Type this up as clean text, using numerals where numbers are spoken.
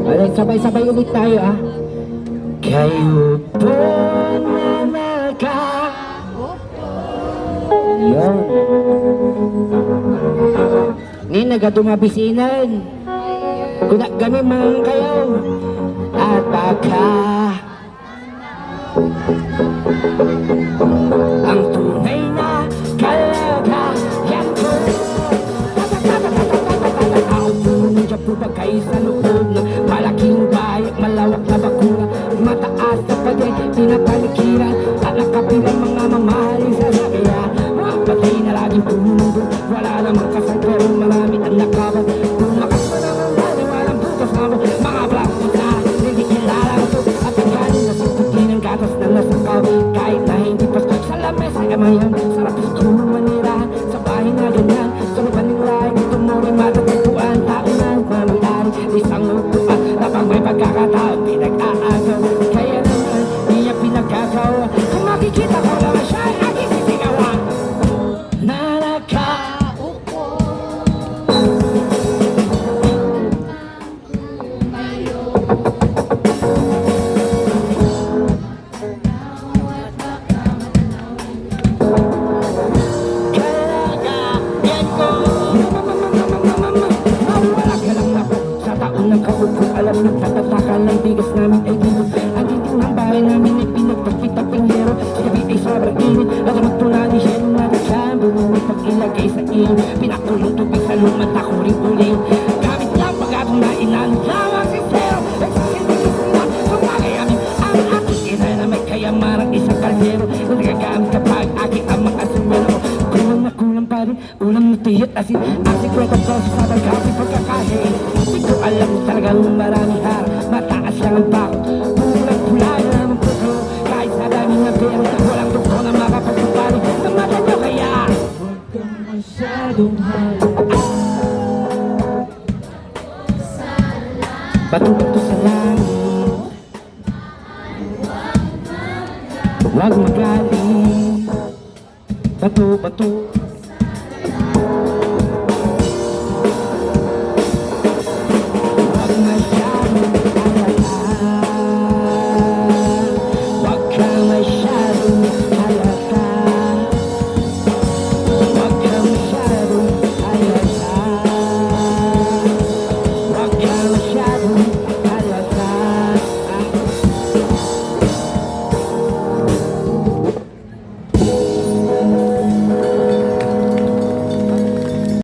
Alright, sabay-sabay ulit tayo ah. Kayo po na yun. Ni nagadumabisinan kuna kami man kayo at baka ang tunay na kalagayan ko. Diyan po ba kayo sa loob ng malaking bahay, malawak na bakura, mataas na pader, tinatalikiran at nakapilang mga mamahaling sasakyan. Mga patay na laging pumundo, wala namang kasal pero marami ang nakaban. Tumakas pa naman dahil walang bukas na mo, mga black na hindi kilala ito. At ang galing na sikutin ang gatas na nasakaw, kahit na hindi pasko sa lamesa ay mayan. Sarap gusto mo manirahan sa bahay na ganyan, sa mapaninglahin ito mo rin matatagpuan. Tao na mamiyari, isang upuan na pag may pagkakataon pinag-aagaw. Kaya naman, di niya pinagkakaw. Kung makikita ko naman siya ay aking sisigawan na nakaupo. Kalagayan ko. Wala ka lang na sa taon ng kaupo. Alam ng tatatakan ng bigas namin ay dito. Ang titing ng bahay namin ay pinagpagpitaping hero. Sa gabi ay sobrang init at magtula ni Shell na nagsambo. May pag-ilagay sa iyo, pinakulong tubig sa lumang takuring uling. Gamit lang pag-atong na inanong lamang si Zero. Nagsisindigis na kumagay amin ang aking ina na may kayamarang isang kaldero. Kung nagagamit kapag aking amang asumero, kulang na kulang pa rin, ulang na tuyot asin. Ang sikwetang dosis sa pagkapit pagkakahin. Di ko alam talagang maraming har, mataas lang ang bako. Pulang-pula na naman puto, kahit sa daming na pera, walang tuko na makapagpapalo ng mata nyo kaya huwag kang masyadong halo. Bato-bato sa langit, huwag magaling. Bato-bato